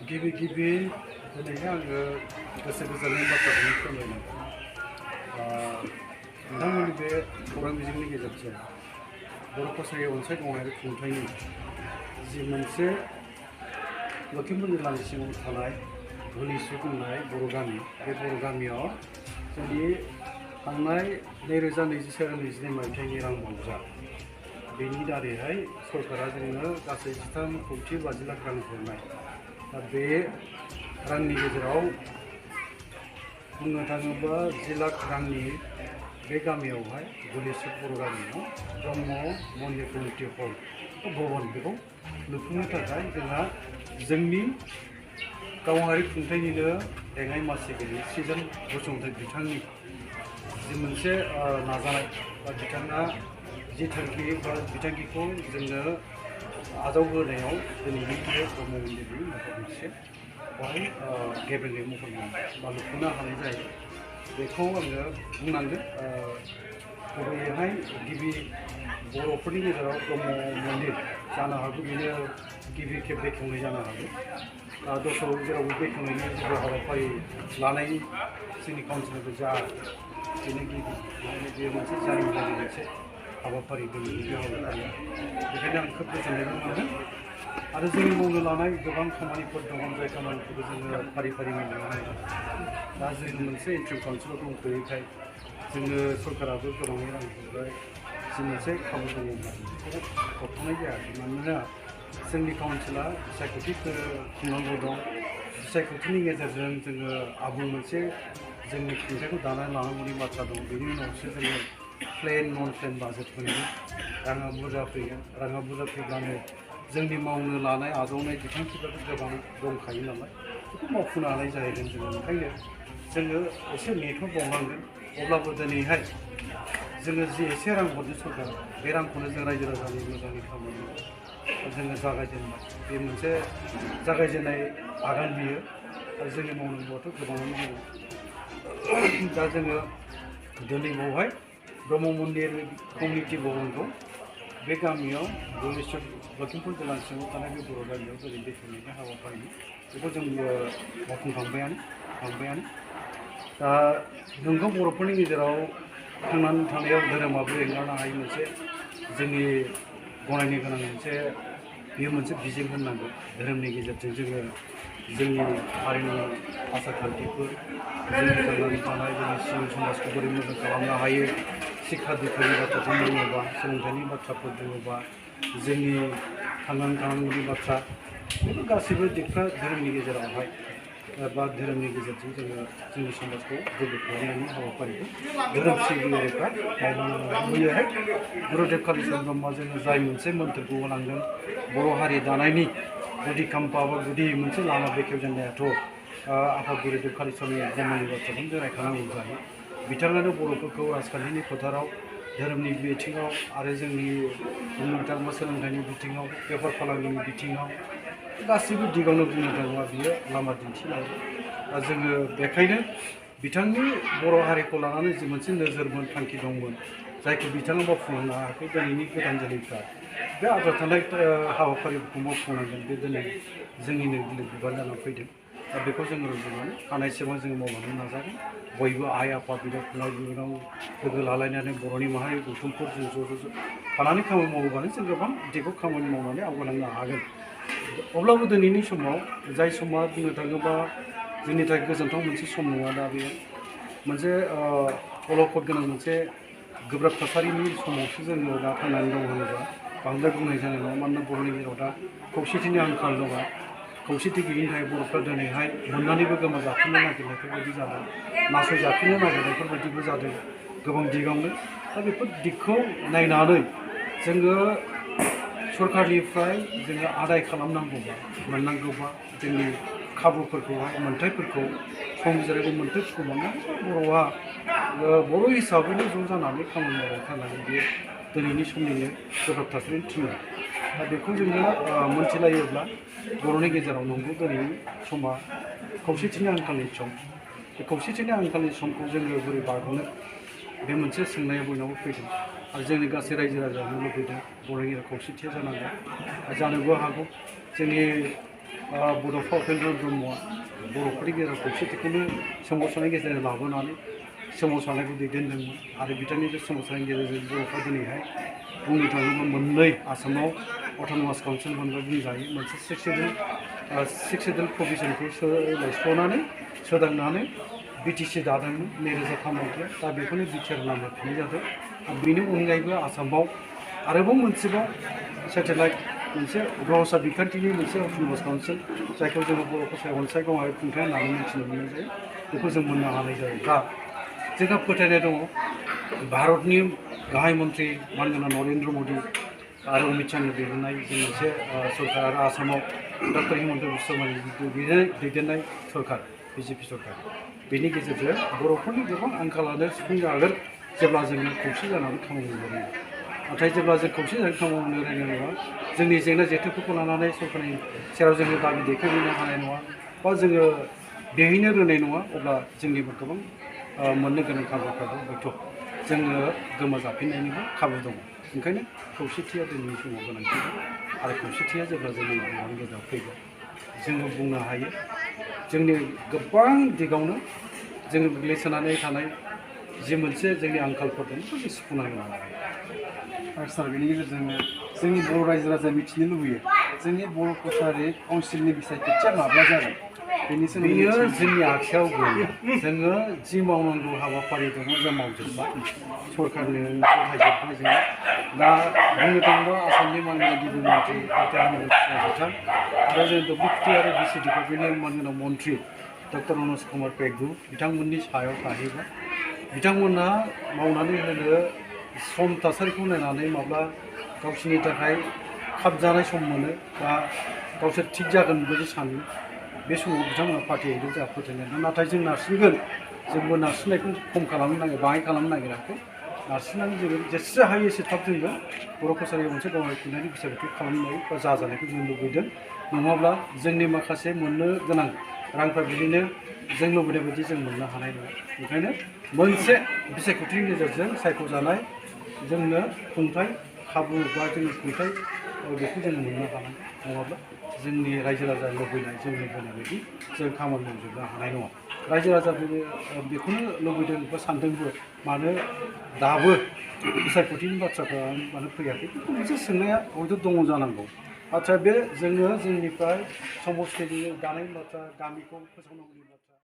गिबि दिनैहाय आङो गोसो गोजोननाय बाथ्राखौनो फोरमायनो नोंथांमोननि बे खौरां बिजोंनि गेजेरजों बर' कसारि अनसायगावनायारि खुंथायनि जि मोनसे लखिमपुर जिल्लानि सिङाव थानाय धुलिसु होननाय बर' गामि बे बर' गामियाव जोंनि थांनाय 2021-22 मायथाइनि रां बावजा बेनि दारैहाय सरकारा जोंनो गासै 13,50 लाख रां हरनाय दा बे रांनि गेजेराव बुंनो थाङोब्ला 10 लाख रांनि बे गामियावहाय धुलिसु बर' गामियाव ब्रह्म मन्दिर कमिटि हल भवन बेखौ लुफुंनो थाखाय जोंहा जोंनि गावारि खुंथायनिनो लेङाइ मासिगिरि सृजन बसुमतारी बिथांनि जि मोनसे नाजानाय बा बिथाङा जि थांखि बा बिथांखिखौ जोंनो आजावहोनायाव दिनैनि बे ब्रह्म मन्दिरनि महर मोनसे बेवहाय गेबेङै महर मोनबाय बा लुफुंनो हानाय जायो बेखौ आङो बुंनांगोन गुबैयैहाय गिबि बर'फोरनि गेजेराव ब्रह्म मन्दिर जानो हागौ बेनो गिबि खेब बेखेवनाय जानो हागौ दस्रायाव जेरावबो बेखेवनायनि जेबो हाबाफारि लानाय जोंनि काउन्सिलनिफ्राय जा बेनो गिबि बेयो मोनसे जारिमिनारि मोनसे हाबाफारि दिनैनि बे हाबाफारिया बेखायनो आं खोब गोजोननायबो मोनदों आरो जोंनि मावनो लानाय गोबां खामानिफोर दङ जाय खामानिफोरखौ जोङो फारि फारि मावनो हायो दा जों मोनसे इन्ट्रिम काउन्सिलाव दंथ'यैखाय जोंनो सरकाराबो गोबाङै रां हरबाय जि मोनसे खाबु दङब्ला बेखौ हरथ'नाय जायाखै मानोना जोंनि काउन्सिला बिसायख'थि खुंनांगौ दं बिसायख'थिनि गेजेरजों जोङो आबुं मोनसे जोंनि खुंथायखौ दानानै लानांगौनि बाथ्रा दं बेनि उनावसो जोङो प्लेन नन प्लेन बाजेट फैगोन राङा बुरजा फैगोन राङा बुरजा फैब्लानो जोंनि मावनो लानाय आजावनाय बिथांखिफोर गोबां दंखायो नालाय बेखौ मावफुंनो हानाय जाहैगोन जोङो ओंखायनो जोङो एसे नेथ'बावनांगोन अब्लाबो दिनैहाय जोङो जि एसे रां हरदों सरकार बे रांखौनो जों रायजो राजानि मोजांनि खामानि जोङो जागायजेनबाय बे मोनसे जागायजेननाय आगान बियो आरो जोंनि मावनांगौआथ' गोबाङानो दङ दा जोङो दिनै बावहाय ब्रह्म मन्दिर कमिटि भवनखौ बे गामियाव धुलिसु लखिमपुर जिल्लानि सिङाव थानाय बे बर' गामियाव दिनै बेखेवनायनि हाबाफारि बेखौ जों मावफुंखांबायानो दा नोंगौ बर'फोरनि गेजेराव थांनानै थानायाव धोरोमाबो एंगारनो हायै मोनसे जोंनि गनायनो गोनां मोनसे बेयो मोनसे बिजों होननांगौ धोरोमनि गेजेरजों जोङो जोंनि हारिनि आसार खान्थिफोर जोंनि थांनानै थानाय जोंनि सिभिल समाजखौ बोरै मोजां खालामनो हायो शिक्षा दिक्षानि बाथ्राफोर दङबा सोलोंथाइनि बाथ्राफोर दङबा जोंनि थांनानै थानांगौनि बाथ्रा बेफोर गासैबो दिगफ्रा धोरोमनि गेजेरावहाय बा धोरोमनि गेजेरजों जोङो जोंनि समाजखौ गोग्गो खालामनायनि हाबाफारिखौ धोरोम सिबियारिफ्रा मावनांगौहाय गुरुदेब कालिचरण ब्रह्मआ जोङो जाय मोनसे मोन्थोरखौ होलांदों बर' हारि दानायनि गुदि खाम्फा बा गुदि मोनसे लामा बेखेवजेननायाथ' आफा गुरुदेब कालिचरण ब्रह्मनि बाथ्राखौनो जों रायखांनांगौ जायो बिथाङानो बर'फोरखौ राजखान्थिनि फोथाराव धोरोमनि बिथिङाव आरो जोंनि बुंनो थाङोब्ला सोलोंथाइनि बिथिङाव बेफार फालांगिनि बिथिङाव गासैबो दिगावनो बुंनो थाङोब्ला बियो लामा दिन्थिनाय दा जोङो बेखायनो बिथांनि बर' हारिखौ लानानै जि मोनसे नोजोरमोन थांखि दंमोन जायखौ बिथाङा मावफुंनो हायाखै दिनैनि गोदान जोलैफ्रा बे आद्रा थानाय हाबाफारिफोरखौ मावफुंनांगोन बे दिनै जोंनिनो गिलिर बिबान जानानै फैदों दा बेखौ जोङो रुजुनानै हानायसेबां जोङो मावलांनो नाजागोन बयबो आइ आफा बिदा फंबाय बिनानाव लोगो लालायनानै बर'नि माहारि गौथुमफोर जों ज' थानानै खामानि मावोबानो जों गोबां बिदिखौ खामानि मावनानै आवगायलांनो हागोन अब्लाबो दिनैनि समाव जाय समा बुंनो थाङोबा जोंनि थाखाय गोजोनथाव मोनसे सम नङा दा बेयो मोनसे अलखद गोनां मोनसे गोब्राब थासारिनि समावसो जोङो दा थांनानै दं होनोबा बांद्राय बुंनाय जानाय नङा मानोना बर'नि गेजेराव दा खौसेथिनि आंखाल दङ खौसेथि गैयिनि थाखाय बर'फ्रा दिनैहाय मोननानैबो गोमाजाफिननो नागिरनायफोरबायदि जादों नासयजाफिननो नागिरनायफोरबायदिबो जादों गोबां दिगावनो दा बेफोर दिगखौ नायनानै जोङो सरकारनिफ्राय जोङो आदाय खालामनांगौबा मोननांगौबा जोंनि खाबुफोरखौहाय मोन्थायफोरखौ संबिजिरारि मोन्थायफोरखौ मोननांगौबा बर' हिसाबैनो ज' जानानै खामानि मावबाय थानानै बे दिनैनि समनिनो गोब्राब थासारिनि थिननाय दा बेखौ जोङो मोनथिलायोब्ला बर'नि गेजेराव नंगौ दिनैनि समा खौसेथिनि आंखालनि सम बे खौसेथिनि आंखालनि समखौ जोङो बोरै बारग'नो बे मोनसे सोंनाया बयनावबो फैदों आरो जोंनि गासै रायजो राजानो लुबैदों बर'नि गेजेराव खौसेथिया जानांगौ जानोबो हागौ जोंनि बड'फा उपेन्द्र ब्रह्मआ बर'फोरनि गेजेराव खौसेथिखौनो सोमावसारनायनि गेजेरजों लाबोनानै सोमावसारनायखौ दैदेनदोंमोन आरो बिथांनि बे सोमावसारनायनि गेजेरजों बर'फ्रा दिनैहाय बुंनो थाङोब्ला मोननै आसामाव अट'नमास काउन्सिल मोनबा बुंजायो मोनसे सिक्स सेडुल प्रभिजनखौ सोलायस्ल'नानै सोदांनानै बिटिसि दादोंमोन 2003 मायथाइयाव दा बेखौनो बिटिआर नाम होफिननाय जादों आरो बेनि अनगायैबो आसामाव आरोबाव मोनसेबाव सेटेलाइट मोनसे ग्रहसा बिखान्थिनि मोनसे अट'नमास काउन्सिल जायखौ जोङो बर' भाषायाव अनसाय गावारि खुंथाय होननानै मिथिनो मोननाय जायो बेखौ जों मोननो हानाय जायो दा जोंहा फोथायनाय दङ भारतनि गाहाय मन्त्रि मानगोनां नरेन्द्र मदि आरो अमित शाहनि दैदेननाय जों मोनसे सरकार आरो आसामाव डक्टर हिमन्त बिश्व शर्मानि दैदेननाय सरकार बिजेपि सरकार बेनि गेजेरजों बर'फोरनि गोबां आंखालानो सुफुंजागोन जेब्ला जोङो खौसे जानानै खामानि मावनो रोङो नाथाय जेब्ला जों खौसे जानानै खामानि मावनो रोङनाय नङा जोंनि जेंना जेथोफोरखौ लानानै सरकारनि सेराव जोङो दाबि दैखांहैनो हानाय नङा बा जोङो बेहैनो रोंनाय नङा अब्ला जोंनिबो गोबां मोननो गोनां खाबुफ्राबो हयथ' जोङो गोमाजाफिननायनिबो खाबु दङ ओंखायनो खौसेथिया दिनैनि समाव गोनांथि आरो खौसेथिया जेब्ला जोंनि बर'नि गेजेराव फैगोन जोङो बुंनो हायो जोंनि गोबां दिगावनो जोङो गोग्लैसोनानै थानाय जि मोनसे जोंनि आंखालफोर दं बेखौ जों सुफुंनानै लानो हायो आरो सार बेनि गेजेरजोंनो जोंनि बर' रायजो राजाया मिथिनो लुबैयो जोंनि बर' कसारि काउन्सिलनि बिसायख'थिया माब्ला जागोन बेनि सोमोन्दै बेयो जोंनि आखायाव गैया जोङो जि मावनांगौ हाबाफारि दङ जों मावजोब्बाय सरकारनो गथायजोब्बाय जोङो दा बुंनो थाङोब्ला आसामनि मानगोनां गिबि मन्थ्रि डक्टर हिमन्त बिश्व आरो जों डब्लिउपिटि आरो बिसि डिपार्टमेन्टनि मानगोनां मन्थ्रि डक्टर मनज कुमार पेगु बिथांमोननि सायाव थाहैबाय बिथांमोनहा मावनानै होनो सम थासारिखौ नायनानै माब्ला गावसोरनि थाखाय खाबजानाय सम मोनो बा गावसोर थिग जागोन बेबायदि सानो बे समाव बिथांमोना फाथिहैदों जोंहा फोथायनाय दं नाथाय जों नारसिनगोन जोंबो नारसिननायखौ खम खालामनो नागिर बाङाय खालामनो नागिराखै नारसिननानै जोङो जेसे हायो एसे थाब जोंबो बर' कसारियाव मोनसे गावारि खुंथायनि बिसायख'थि खालामनाय बा जाजानायखौ जों लुबैदों नङाब्ला जोंनि माखासे मोननो गोनां रांफ्रा बिदिनो जों लुबैनाय बायदि जों मोननो हानाय नङा ओंखायनो मोनसे बिसायख'थिनि गेजेरजों सायख'जानाय जोंनो खुंथाय खाबु बा जोंनि खुंथाय बेखौ जों मोननो हानांगोन नङाब्ला जोंनि रायजो राजा लुबैनाय जों लुबैनाय बायदि जों खामानि मावजोबनो हानाय नङा रायजो राजा बेखौनो लुबैदों बा सानदोंबो मानो दाबो बिसायख'थिनि बाथ्राफ्रा मानो फैयाखै बेखौ मोनसे सोंनाया हयथ' दङ जानांगौ नाथाय बे जोङो जोंनिफ्राय समस्थिनि दानायनि बाथ्रा गामिखौ फोसावनांगौनि